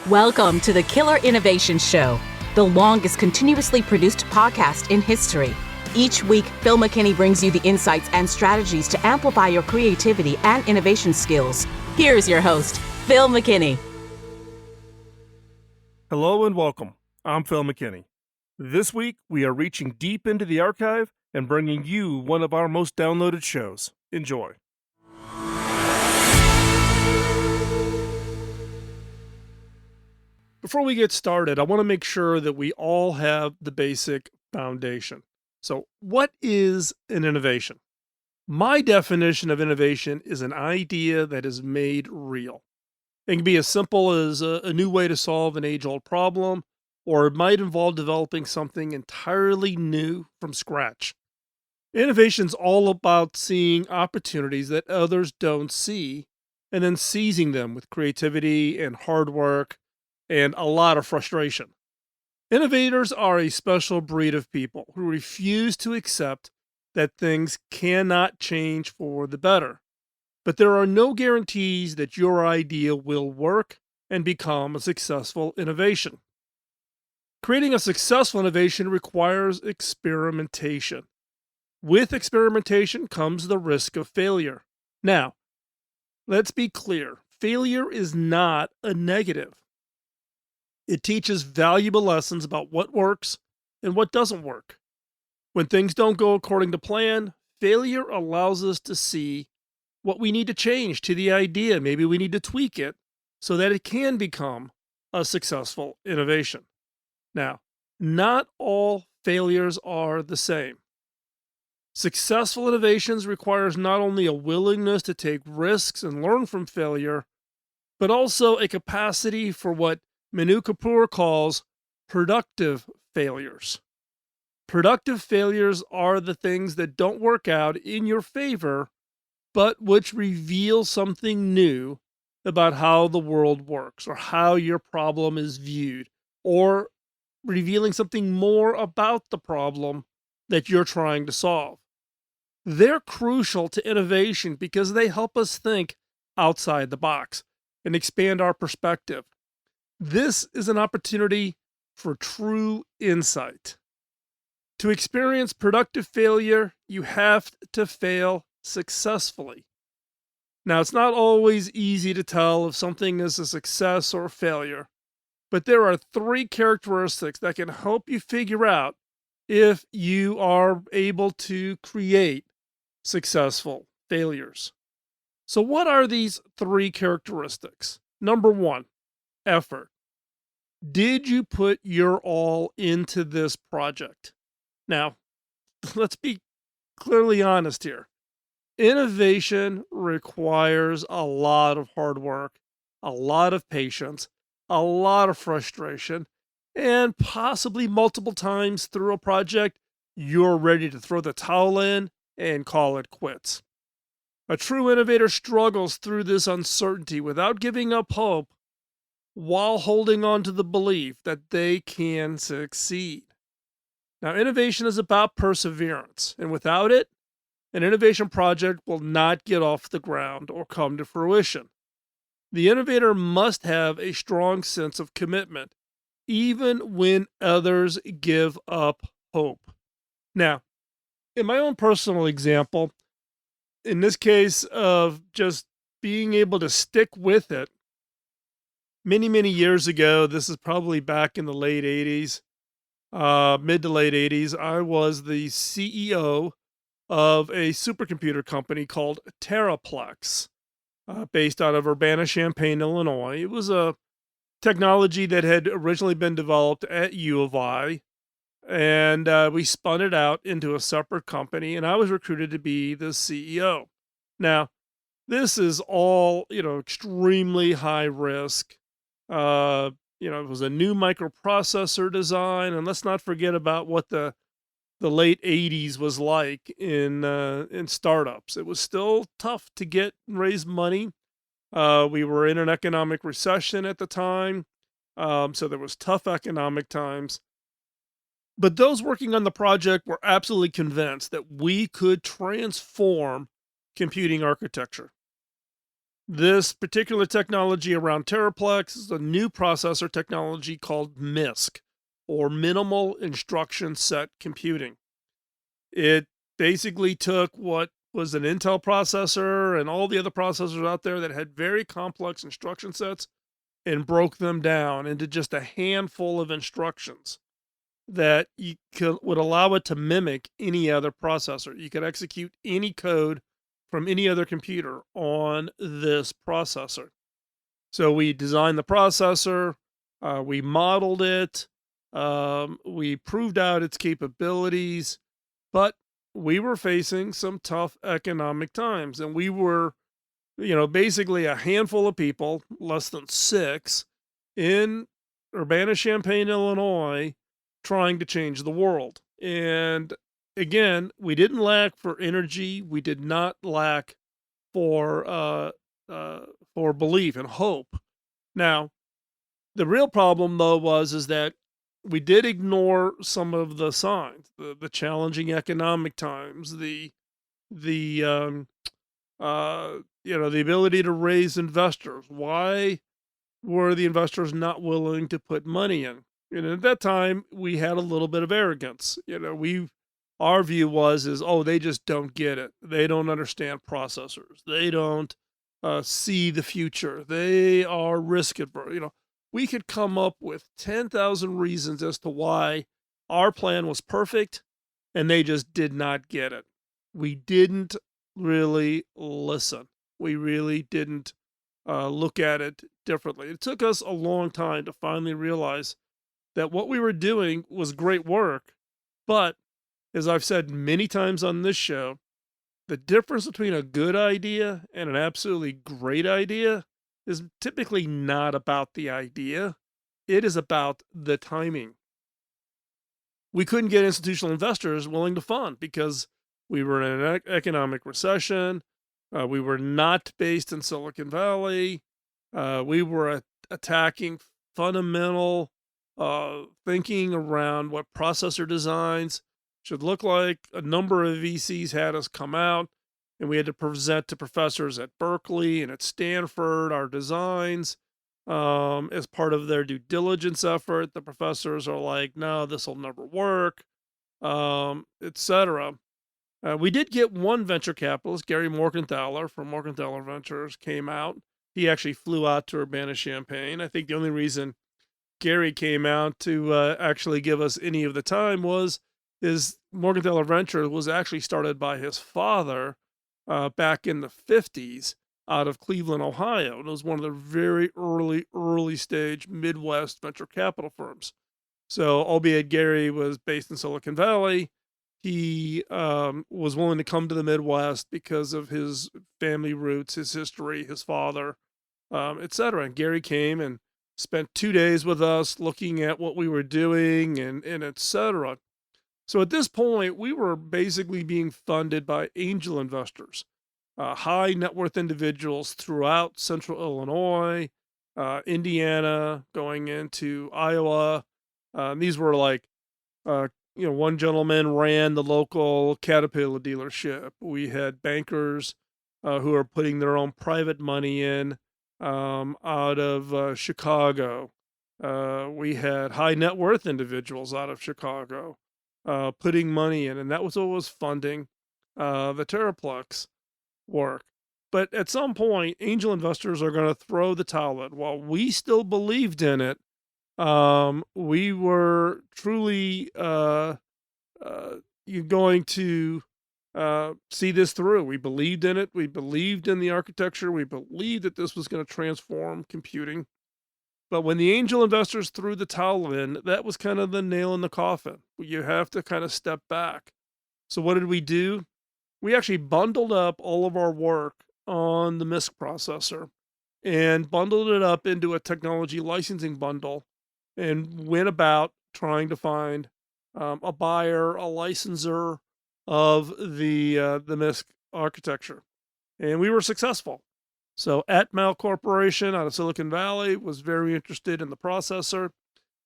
Welcome to the Killer Innovation Show, the longest continuously produced podcast in history. Each week, Phil McKinney brings you the insights and strategies to amplify your creativity and innovation skills. Here's your host, Phil McKinney. Hello and welcome. I'm Phil McKinney. This week, we are reaching deep into the archive and bringing you one of our most downloaded shows. Enjoy. Before we get started, I want to make sure that we all have the basic foundation. So, what is an innovation? My definition of innovation is an idea that is made real. It can be as simple as a new way to solve an age-old problem, or it might involve developing something entirely new from scratch. Innovation's all about seeing opportunities that others don't see, and then seizing them with creativity and hard work and a lot of frustration. Innovators are a special breed of people who refuse to accept that things cannot change for the better. But there are no guarantees that your idea will work and become a successful innovation. Creating a successful innovation requires experimentation. With experimentation comes the risk of failure. Now, let's be clear, failure is not a negative. It teaches valuable lessons about what works and what doesn't work. When things don't go according to plan, failure allows us to see what we need to change to the idea. Maybe we need to tweak it so that it can become a successful innovation. Now, not all failures are the same. Successful innovations requires not only a willingness to take risks and learn from failure, but also a capacity for what Manu Kapoor calls productive failures. Productive failures are the things that don't work out in your favor, but which reveal something new about how the world works or how your problem is viewed, or revealing something more about the problem that you're trying to solve. They're crucial to innovation because they help us think outside the box and expand our perspective. This is an opportunity for true insight. To experience productive failure, you have to fail successfully. Now, it's not always easy to tell if something is a success or a failure, but there are 3 characteristics that can help you figure out if you are able to create successful failures. So, what are these 3 characteristics? Number 1, effort. Did you put your all into this project? Now, let's be clearly honest here. Innovation requires a lot of hard work, a lot of patience, a lot of frustration, and possibly multiple times through a project, you're ready to throw the towel in and call it quits. A true innovator struggles through this uncertainty without giving up hope, while holding on to the belief that they can succeed. Now, innovation is about perseverance, and without it, an innovation project will not get off the ground or come to fruition. The innovator must have a strong sense of commitment, even when others give up hope. Now, in my own personal example, in this case of just being able to stick with it, many years ago, this is probably back in the late 80s, mid to late 80s, I was the CEO of a supercomputer company called Terraplex, based out of Urbana-Champaign, Illinois. It was a technology that had originally been developed at U of I, and we spun it out into a separate company, and I was recruited to be the CEO. Now, this is all, extremely high risk. It was a new microprocessor design, and let's not forget about what the late 80s was like in startups. It was still tough to get and raise money. We were in an economic recession at the time, so there was tough economic times. But those working on the project were absolutely convinced that we could transform computing architecture. This particular technology around Teraplex is a new processor technology called MISC, or Minimal Instruction Set Computing. It basically took what was an Intel processor and all the other processors out there that had very complex instruction sets and broke them down into just a handful of instructions that would allow it to mimic any other processor. You could execute any code from any other computer on this processor. So we designed the processor, we modeled it, we proved out its capabilities, but we were facing some tough economic times, and we were, basically a handful of people, less than six, in Urbana-Champaign, Illinois, trying to change the world. And again, we didn't lack for energy. We did not lack for belief and hope. Now, the real problem though is that we did ignore some of the signs, the challenging economic times, the the ability to raise investors. Why were the investors not willing to put money in? And at that time, we had a little bit of arrogance. Our view is, oh, they just don't get it. They don't understand processors. They don't see the future. They are risk averse. We could come up with 10,000 reasons as to why our plan was perfect, and they just did not get it. We didn't really listen. We really didn't look at it differently. It took us a long time to finally realize that what we were doing was great work, but as I've said many times on this show, the difference between a good idea and an absolutely great idea is typically not about the idea. It is about the timing. We couldn't get institutional investors willing to fund because we were in an economic recession. We were not based in Silicon Valley. We were attacking fundamental thinking around what processor designs should look like. A number of VCs had us come out, and we had to present to professors at Berkeley and at Stanford our designs as part of their due diligence effort. The professors are like, no, this will never work, etc. We did get one venture capitalist, Gary Morgenthaler from Morgenthaler Ventures, came out. He actually flew out to Urbana-Champaign. I think the only reason Gary came out to actually give us any of the time was Morgenthaler Ventures was actually started by his father back in the 50s out of Cleveland, Ohio. And it was one of the very early stage Midwest venture capital firms. So, albeit Gary was based in Silicon Valley, he was willing to come to the Midwest because of his family roots, his history, his father, etc. And Gary came and spent 2 days with us looking at what we were doing and etc. So at this point, we were basically being funded by angel investors, high net worth individuals throughout central Illinois, Indiana, going into Iowa. These were like, one gentleman ran the local Caterpillar dealership. We had bankers who are putting their own private money in out of Chicago. We had high net worth individuals out of Chicago putting money in, and that was what was funding the Teraplex work. But at some point, angel investors are going to throw the towel in. While we still believed in it, we were truly going to see this through. We believed in it. We believed in the architecture. We believed that this was going to transform computing. But when the angel investors threw the towel in, that was kind of the nail in the coffin. You have to kind of step back. So what did we do? We actually bundled up all of our work on the MISC processor and bundled it up into a technology licensing bundle and went about trying to find a buyer, a licensor of the MISC architecture. And we were successful. So Atmel Corporation out of Silicon Valley was very interested in the processor.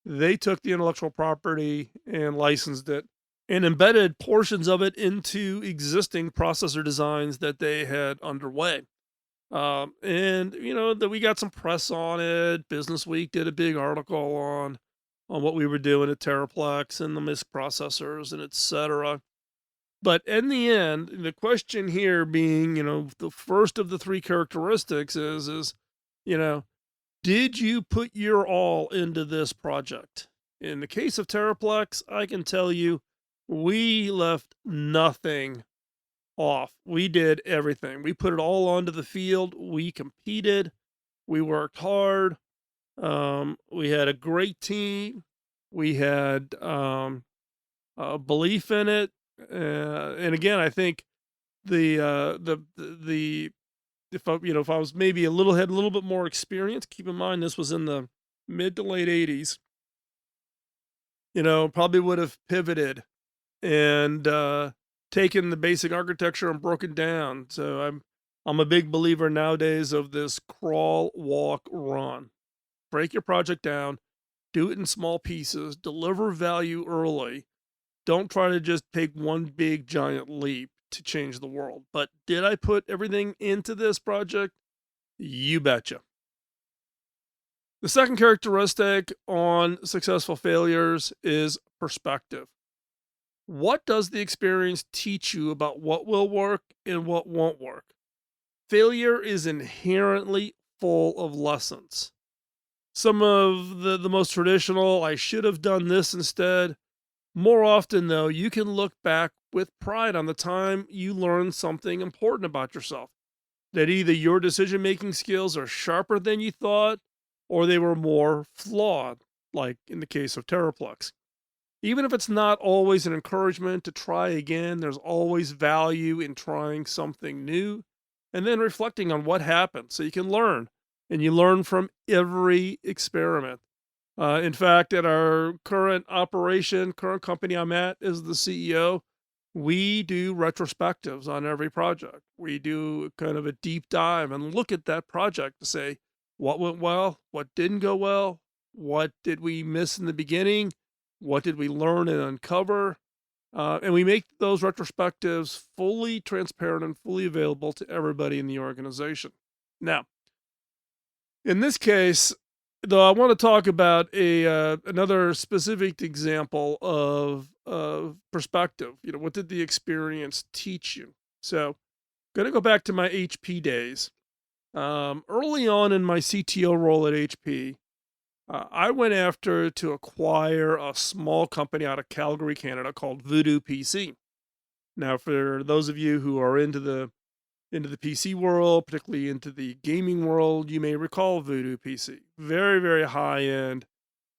They took the intellectual property and licensed it and embedded portions of it into existing processor designs that they had underway. And that we got some press on it. Business Week did a big article on what we were doing at Terraplex and the MISC processors and etc. But in the end, the question here being, the first of the three characteristics is, you know, did you put your all into this project? In the case of Terraplex, I can tell you we left nothing off. We did everything. We put it all onto the field. We competed. We worked hard. We had a great team. We had belief in it. And again, I think the if I was maybe had a little bit more experience. Keep in mind this was in the mid to late '80s. Probably would have pivoted and taken the basic architecture and broken down. So I'm a big believer nowadays of this crawl, walk, run. Break your project down, do it in small pieces, deliver value early. Don't try to just take one big giant leap to change the world. But did I put everything into this project? You betcha. The second characteristic on successful failures is perspective. What does the experience teach you about what will work and what won't work? Failure is inherently full of lessons. Some of the most traditional, I should have done this instead. More often, though, you can look back with pride on the time you learned something important about yourself. That either your decision making skills are sharper than you thought, or they were more flawed, like in the case of Terraplex. Even if it's not always an encouragement to try again, there's always value in trying something new and then reflecting on what happened so you can learn. And you learn from every experiment. In fact, at our current company I'm at as the CEO, we do retrospectives on every project. We do kind of a deep dive and look at that project to say what went well, what didn't go well, what did we miss in the beginning, what did we learn and uncover. And we make those retrospectives fully transparent and fully available to everybody in the organization. Now, in this case, though, I want to talk about another specific example of perspective. What did the experience teach you? So, going to go back to my HP days. Early on in my CTO role at HP, I went after to acquire a small company out of Calgary, Canada called Voodoo PC. Now, for those of you who are into the PC world, particularly into the gaming world, you may recall Voodoo PC. Very, very high end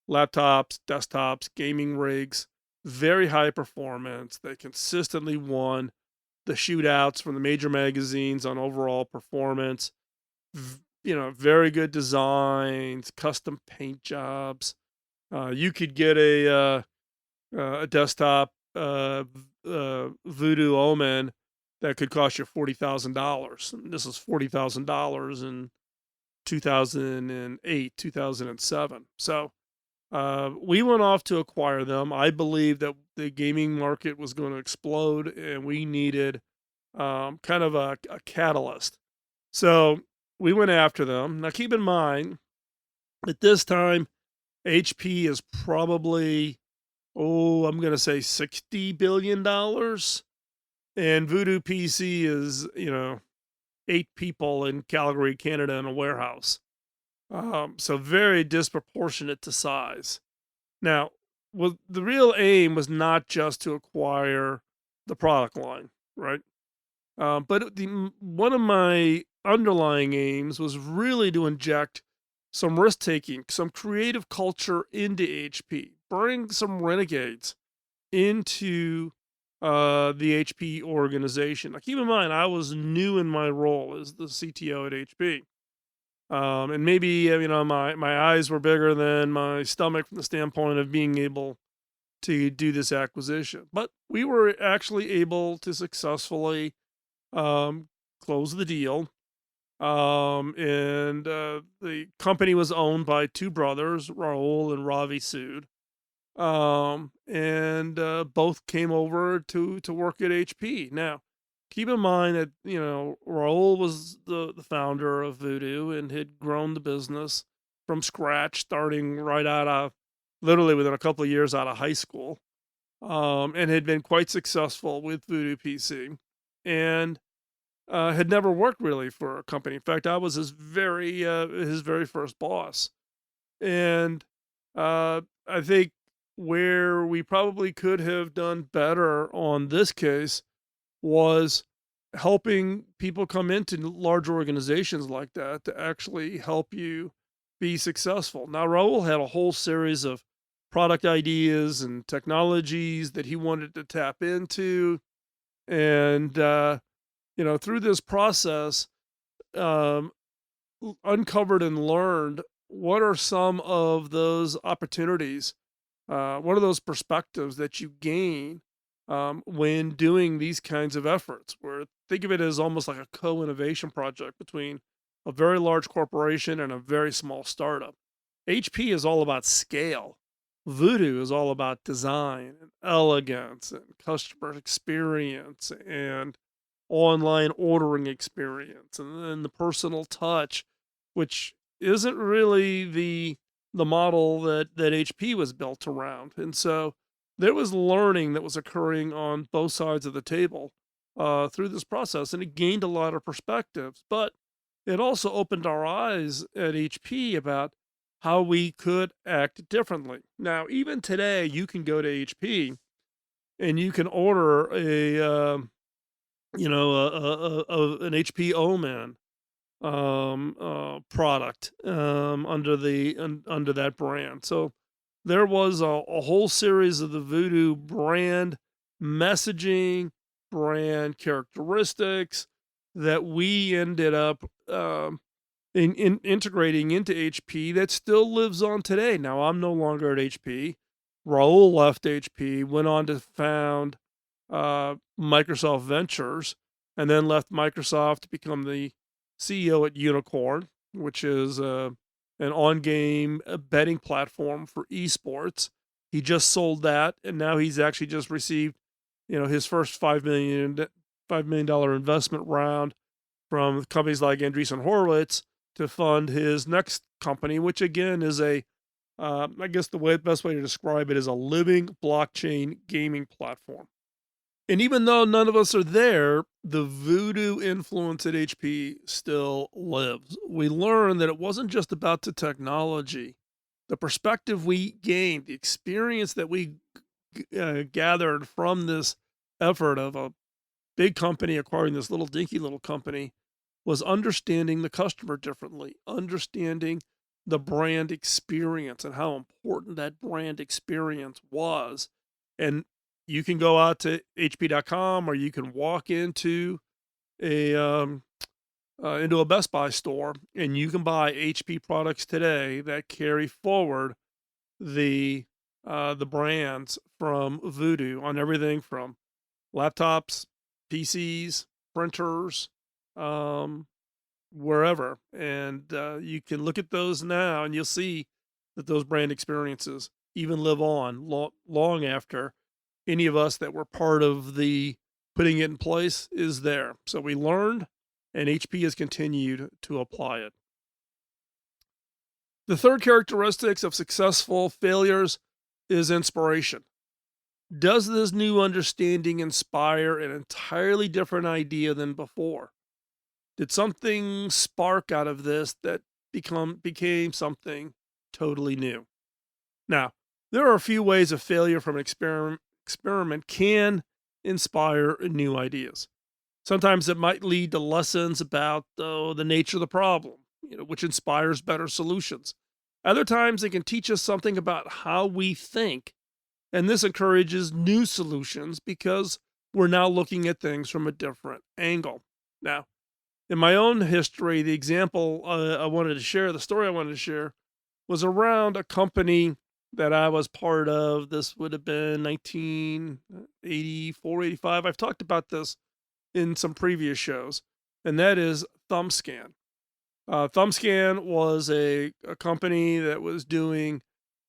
laptops, desktops, gaming rigs, very high performance. They consistently won the shootouts from the major magazines on overall performance. Very good designs, custom paint jobs. You could get a desktop Voodoo Omen that could cost you $40,000. This is $40,000 in 2008, 2007. So we went off to acquire them. I believed that the gaming market was going to explode and we needed kind of a catalyst. So we went after them. Now, keep in mind, at this time, HP is probably, I'm going to say $60 billion. And Voodoo PC is, 8 people in Calgary, Canada in a warehouse. So very disproportionate to size. Now, the real aim was not just to acquire the product line, right? But one of my underlying aims was really to inject some risk taking, some creative culture into HP, bring some renegades into the HP organization. Now, keep in mind, I was new in my role as the CTO at HP. And maybe, my eyes were bigger than my stomach from the standpoint of being able to do this acquisition. But we were actually able to successfully close the deal. And the company was owned by two brothers, Raul and Ravi Sood. And both came over to work at HP. Now, Keep in mind that, Raul was the founder of Voodoo and had grown the business from scratch, starting right out of literally within a couple of years out of high school, and had been quite successful with Voodoo PC, and had never worked really for a company. In fact, I was his very first boss, and I think where we probably could have done better on this case was helping people come into large organizations like that to actually help you be successful. Now, Raul had a whole series of product ideas and technologies that he wanted to tap into. And, through this process, um, uncovered and learned what are some of those opportunities, what are those perspectives that you gain when doing these kinds of efforts, where think of it as almost like a co-innovation project between a very large corporation and a very small startup. HP is all about scale. Voodoo is all about design and elegance and customer experience and online ordering experience and then the personal touch, which isn't really the model that HP was built around. And so there was learning that was occurring on both sides of the table through this process, and it gained a lot of perspectives. But it also opened our eyes at HP about how we could act differently. Now, even today, you can go to HP and you can order an HP Omen product under that brand. So there was a whole series of the Voodoo brand messaging, brand characteristics that we ended up integrating into HP that still lives on today. Now, I'm no longer at HP. Raul left HP, went on to found Microsoft Ventures, and then left Microsoft to become the CEO at Unicorn, which is an on-game betting platform for esports. He just sold that, and now he's actually just received, his first $5 million investment round from companies like Andreessen Horowitz to fund his next company, which again is I guess best way to describe it is a living blockchain gaming platform. And even though none of us are there, the Voodoo influence at HP still lives. We learned that it wasn't just about the technology, the perspective we gained, the experience that we gathered from this effort of a big company acquiring this little dinky little company was understanding the customer differently, understanding the brand experience and how important that brand experience was. And you can go out to HP.com or you can walk a into a Best Buy store and you can buy HP products today that carry forward the brands from Voodoo on everything from laptops, PCs, printers, um, wherever. And you can look at those now and you'll see that those brand experiences even live on long after any of us that were part of the putting it in place is there. So we learned, and HP has continued to apply it. The third characteristics of successful failures is inspiration. Does this new understanding inspire an entirely different idea than before? Did something spark out of this that became something totally new? Now, there are a few ways a failure from an experiment can inspire new ideas. Sometimes it might lead to lessons about the nature of the problem, which inspires better solutions. Other times it can teach us something about how we think, and this encourages new solutions because we're now looking at things from a different angle. Now, in my own history, the example the story I wanted to share was around a company that I was part of. This would have been 1984, 85. I've talked about this in some previous shows, and that is ThumbScan. ThumbScan was a company that was doing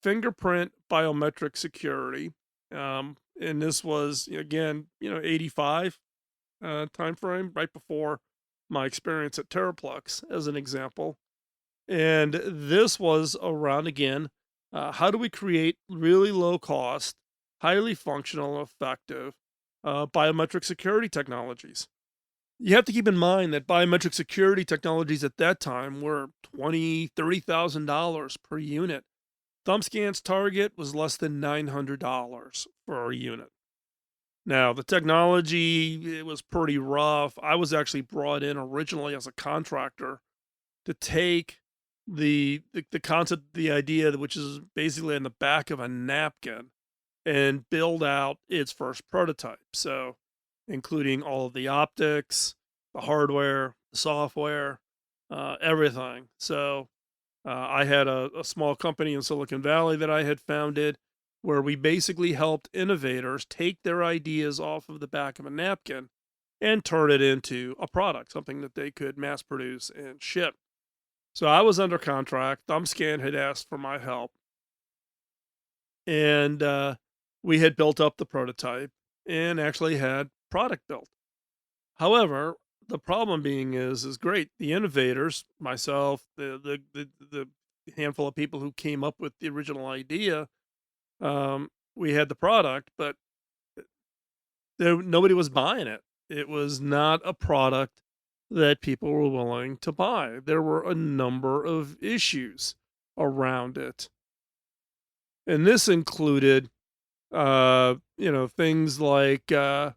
fingerprint biometric security. And this was, again, 85. time frame, right before my experience at Terraplex, as an example. And this was around again, how do we create really low cost, highly functional, effective biometric security technologies? You have to keep in mind that biometric security technologies at that time were $30,000 per unit. Thumbscan's target was less than $900 for a unit. Now, the technology, it was pretty rough. I was actually brought in originally as a contractor to take the concept, the idea, which is basically in the back of a napkin, and build out its first prototype. So, including all of the optics, the hardware, the software, everything. So, I had a small company in Silicon Valley that I had founded where we basically helped innovators take their ideas off of the back of a napkin and turn it into a product, something that they could mass produce and ship. So I was under contract. Thumbscan had asked for my help, and we had built up the prototype and actually had product built. However, the problem being is great. The innovators, myself, the handful of people who came up with the original idea, we had the product, but nobody was buying it. It was not a product that people were willing to buy. There were a number of issues around it. And this included, things like, uh,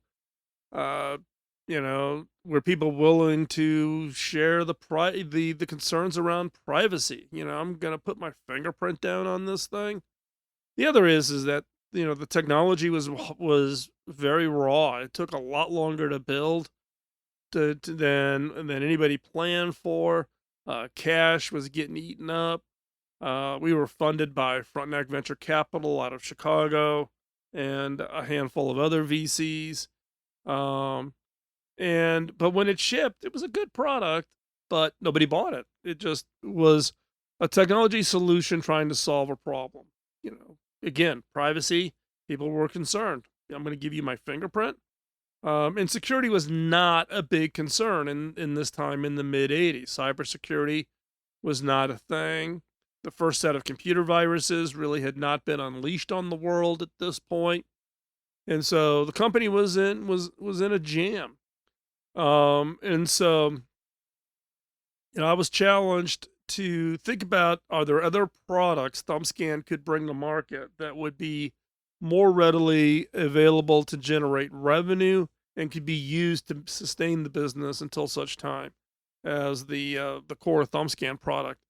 were people willing to share the concerns around privacy? I'm gonna put my fingerprint down on this thing. The other is that, the technology was very raw. It took a lot longer to build than anybody planned for. Cash was getting eaten up. We were funded by Frontenac Venture Capital out of Chicago and a handful of other VCs. Um, but when it shipped, it was a good product, but nobody bought it. It just was a technology solution trying to solve a problem. Again, privacy, people were concerned. I'm going to give you my fingerprint. And security was not a big concern in this time in the mid 80s. Cybersecurity was not a thing. The first set of computer viruses really had not been unleashed on the world at this point. And so the company was in a jam. And so I was challenged to think about, are there other products Thumbscan could bring to market that would be more readily available to generate revenue and could be used to sustain the business until such time as the core Thumbscan product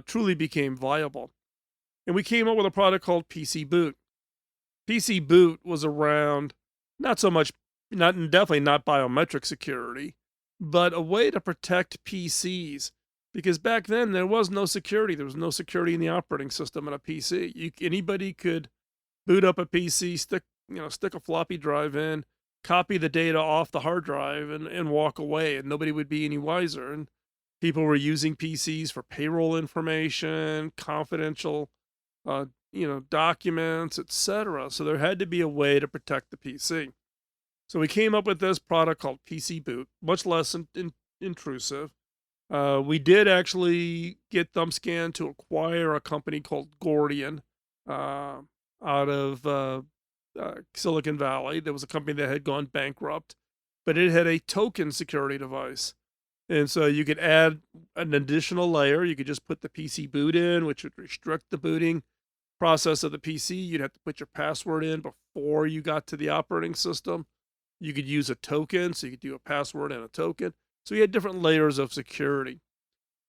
truly became viable. And we came up with a product called PC Boot. PC Boot was around, not so much, not definitely not biometric security, but a way to protect PCs. Because back then there was no security. There was no security in the operating system in a PC. Anybody could boot up a PC, stick a floppy drive in, copy the data off the hard drive, and walk away, and nobody would be any wiser. And people were using PCs for payroll information, confidential, documents, etc. So there had to be a way to protect the PC. So we came up with this product called PC Boot, much less intrusive. We did actually get Thumbscan to acquire a company called Gordian out of Silicon Valley. There was a company that had gone bankrupt, but it had a token security device. And so you could add an additional layer. You could just put the PC boot in, which would restrict the booting process of the PC. You'd have to put your password in before you got to the operating system. You could use a token, so you could do a password and a token. So you had different layers of security.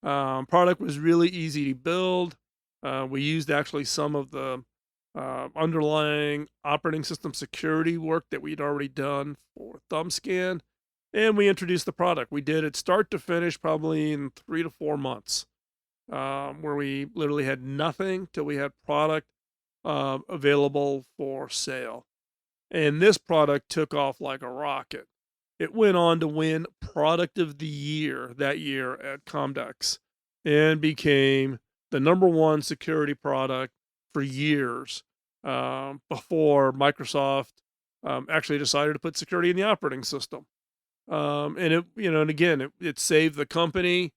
Product was really easy to build. We used actually some of the underlying operating system security work that we'd already done for Thumbscan, and we introduced the product. We did it start to finish probably in 3 to 4 months, where we literally had nothing till we had product available for sale. And this product took off like a rocket. It went on to win Product of the Year that year at Comdex and became the number one security product for years before Microsoft actually decided to put security in the operating system. And and again, it saved the company.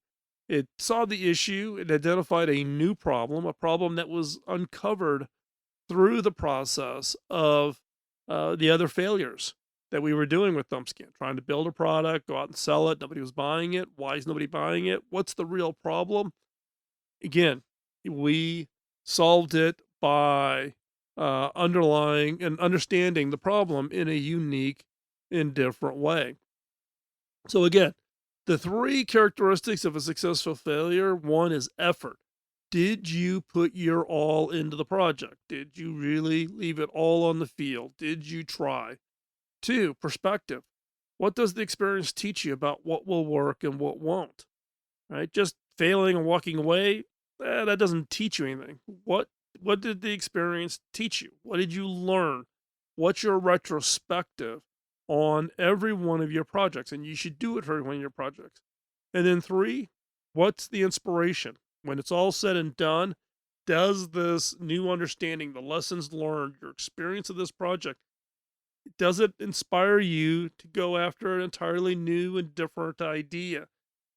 It saw the issue. It identified a new problem, a problem that was uncovered through the process of the other failures that we were doing with Thumbscan, trying to build a product, go out and sell it. Nobody was buying it. Why is nobody buying it? What's the real problem? Again, we solved it by underlying and understanding the problem in a unique and different way. So again, the three characteristics of a successful failure, one is effort. Did you put your all into the project? Did you really leave it all on the field? Did you try? Two, perspective. What does the experience teach you about what will work and what won't? Right? Just failing and walking away, that doesn't teach you anything. What did the experience teach you? What did you learn? What's your retrospective on every one of your projects? And you should do it for every one of your projects. And then three, what's the inspiration? When it's all said and done, does this new understanding, the lessons learned, your experience of this project, does it inspire you to go after an entirely new and different idea?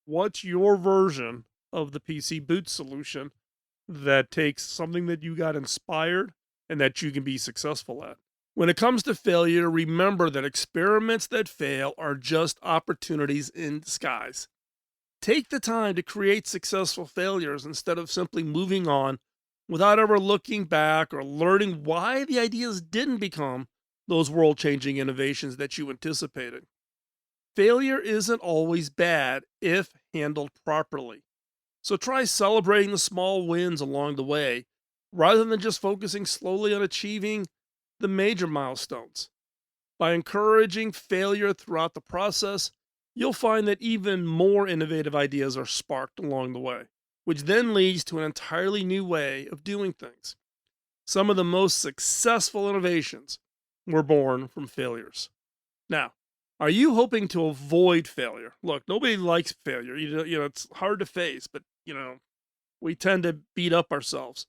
What's your version of the PC boot solution that takes something that you got inspired and that you can be successful at? When it comes to failure, remember that experiments that fail are just opportunities in disguise. Take the time to create successful failures instead of simply moving on without ever looking back or learning why the ideas didn't become those world changing innovations that you anticipated. Failure isn't always bad if handled properly. So try celebrating the small wins along the way rather than just focusing slowly on achieving the major milestones. By encouraging failure throughout the process, you'll find that even more innovative ideas are sparked along the way, which then leads to an entirely new way of doing things. Some of the most successful innovations were born from failures. Now, are you hoping to avoid failure? Look, nobody likes failure. It's hard to face, but we tend to beat up ourselves.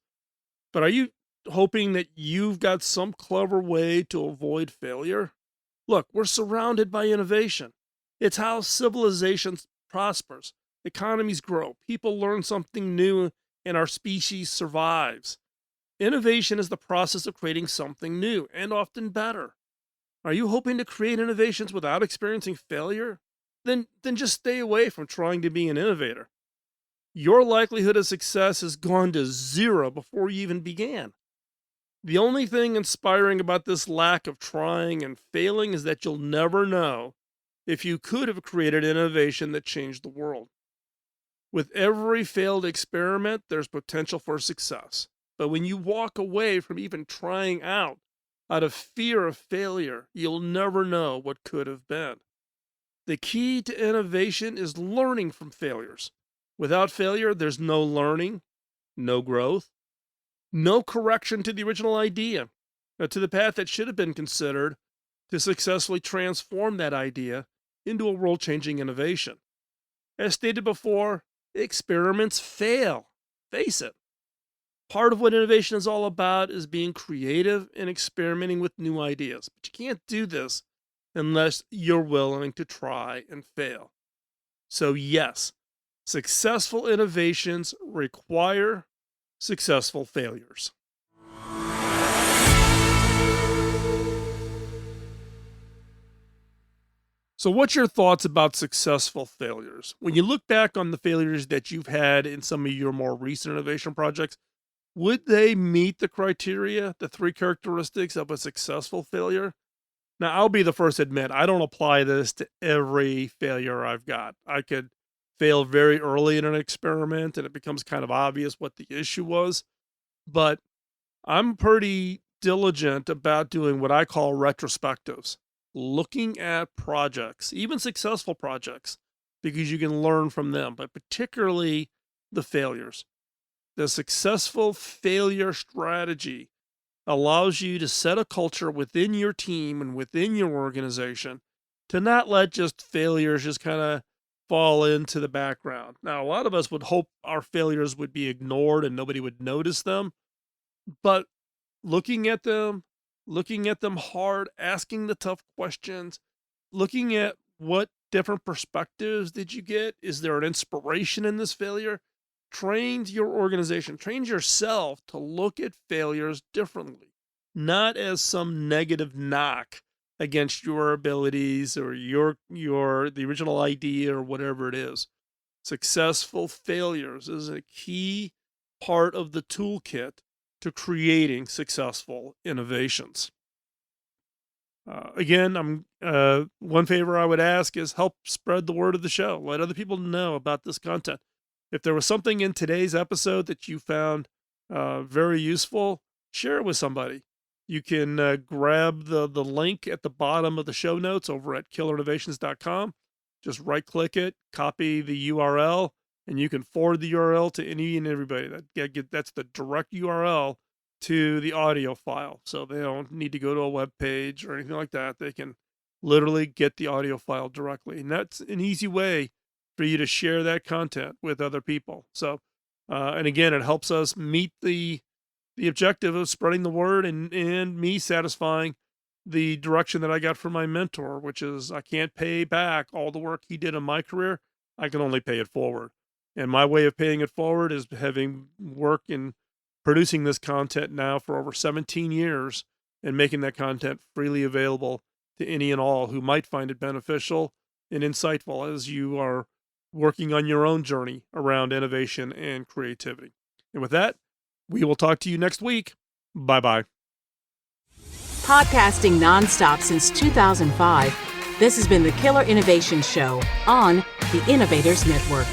But are you hoping that you've got some clever way to avoid failure? Look, we're surrounded by innovation. It's how civilization prospers, economies grow, people learn something new, and our species survives. Innovation is the process of creating something new and often better. Are you hoping to create innovations without experiencing failure? Then just stay away from trying to be an innovator. Your likelihood of success has gone to zero before you even began. The only thing inspiring about this lack of trying and failing is that you'll never know if you could have created innovation that changed the world. With every failed experiment, there's potential for success. But when you walk away from even trying out of fear of failure, you'll never know what could have been. The key to innovation is learning from failures. Without failure, there's no learning, no growth, no correction to the original idea, or to the path that should have been considered to successfully transform that idea into a world changing innovation. As stated before, experiments fail. Face it. Part of what innovation is all about is being creative and experimenting with new ideas. But you can't do this unless you're willing to try and fail. So, yes, successful innovations require successful failures. So, what's your thoughts about successful failures? When you look back on the failures that you've had in some of your more recent innovation projects, would they meet the criteria, the three characteristics of a successful failure? Now, I'll be the first to admit, I don't apply this to every failure I've got. I could fail very early in an experiment and it becomes kind of obvious what the issue was. But I'm pretty diligent about doing what I call retrospectives, looking at projects, even successful projects, because you can learn from them, but particularly the failures. The successful failure strategy allows you to set a culture within your team and within your organization to not let just failures just kind of fall into the background. Now, a lot of us would hope our failures would be ignored and nobody would notice them, but looking at them, looking at them hard, asking the tough questions, looking at what different perspectives did you get? Is there an inspiration in this failure? Train your organization, train yourself to look at failures differently, not as some negative knock against your abilities or the original idea or whatever it is. Successful failures is a key part of the toolkit to creating successful innovations. Again, one favor I would ask is help spread the word of the show. Let other people know about this content. If there was something in today's episode that you found very useful, share it with somebody. You can grab the link at the bottom of the show notes over at killerinnovations.com. Just right-click it, copy the URL, and you can forward the URL to any and everybody. That's the direct URL to the audio file. So they don't need to go to a web page or anything like that. They can literally get the audio file directly. And that's an easy way for you to share that content with other people. So, and again, it helps us meet the objective of spreading the word and me satisfying the direction that I got from my mentor, which is I can't pay back all the work he did in my career. I can only pay it forward. And my way of paying it forward is having work in producing this content now for over 17 years and making that content freely available to any and all who might find it beneficial and insightful as you are working on your own journey around innovation and creativity. And with that, we will talk to you next week. Bye-bye. Podcasting nonstop since 2005, this has been the Killer Innovation Show on the Innovators Network.